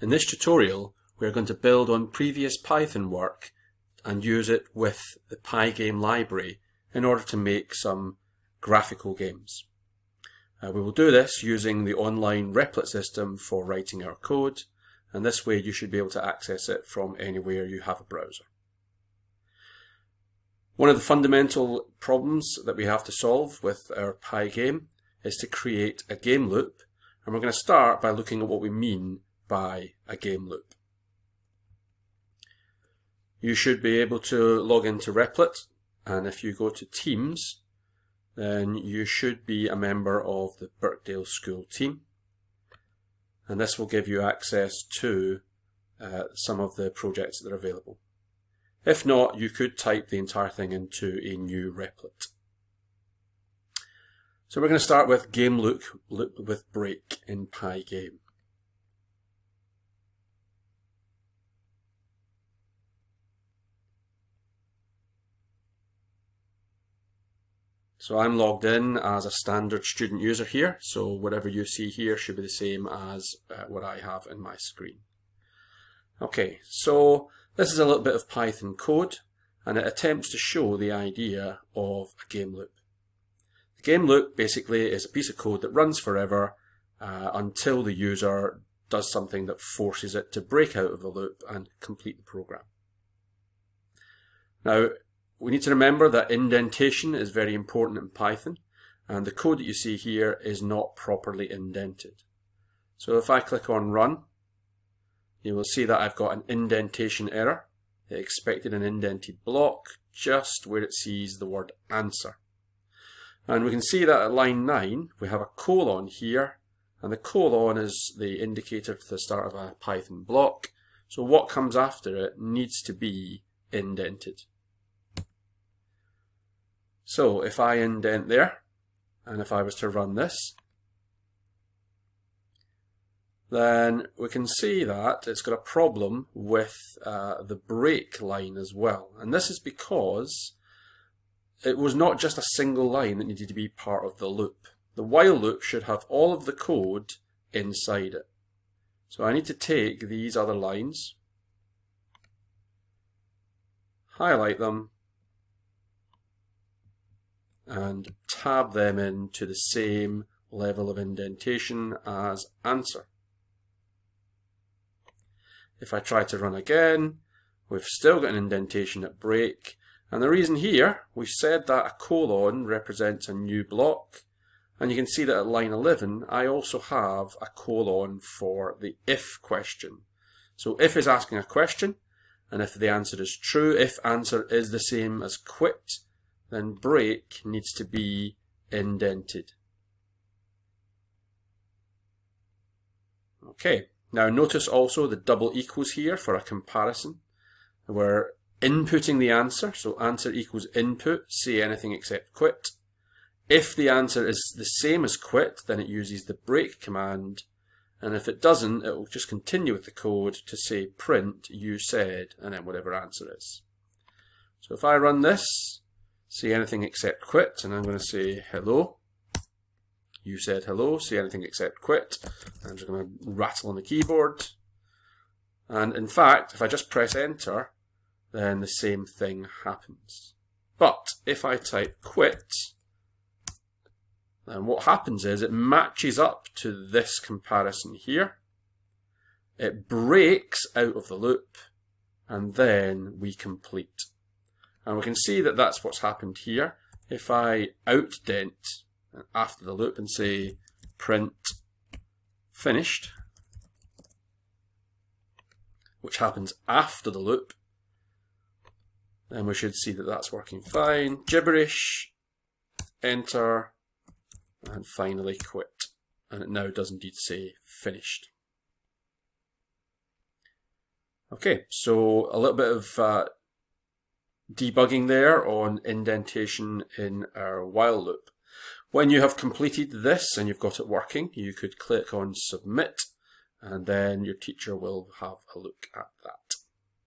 In this tutorial, we are going to build on previous Python work and use it with the Pygame library in order to make some graphical games. We will do this using the online Replit system for writing our code, and this way you should be able to access it from anywhere you have a browser. One of the fundamental problems that we have to solve with our Pygame is to create a game loop, and we're going to start by looking at what we mean by a game loop. You should be able to log into Replit, and if you go to Teams, then you should be a member of the Birkdale School team, and this will give you access to some of the projects that are available. If not, you could type the entire thing into a new Replit. So we're going to start with game loop with break in Pygame. So I'm logged in as a standard student user here, so whatever you see here should be the same as what I have in my screen. Okay, so this is a little bit of Python code, and it attempts to show the idea of a game loop. The game loop basically is a piece of code that runs forever until the user does something that forces it to break out of the loop and complete the program. Now, we need to remember that indentation is very important in Python, and the code that you see here is not properly indented. So if I click on Run, you will see that I've got an indentation error. It expected an indented block just where it sees the word answer. And we can see that at line 9 we have a colon here, and the colon is the indicator to the start of a Python block. So what comes after it needs to be indented. So if I indent there, and if I was to run this, then we can see that it's got a problem with the break line as well. And this is because it was not just a single line that needed to be part of the loop. The while loop should have all of the code inside it. So I need to take these other lines, highlight them, and tab them into the same level of indentation as answer. If I try to run again, we've still got an indentation at break, and the reason here, we said that a colon represents a new block, and you can see that at line 11 I also have a colon for the if question. So if is asking a question, and if the answer is true, if answer is the same as quit, then break needs to be indented. Okay, now notice also the double equals here for a comparison. We're inputting the answer, so answer equals input, say anything except quit. If the answer is the same as quit, then it uses the break command, and if it doesn't, it will just continue with the code to say print you said, and then whatever answer is. So if I run this, say anything except quit, and I'm going to say hello. You said hello, say anything except quit. I'm just going to rattle on the keyboard. And in fact, if I just press enter, then the same thing happens. But if I type quit, then what happens is it matches up to this comparison here. It breaks out of the loop, and then we complete. And we can see that that's what's happened here. If I outdent after the loop and say print finished, which happens after the loop, then we should see that that's working fine. Gibberish, enter, and finally quit. And it now does indeed say finished. Okay, so a little bit of debugging there on indentation in our while loop. When you have completed this and you've got it working, you could click on submit, and then your teacher will have a look at that.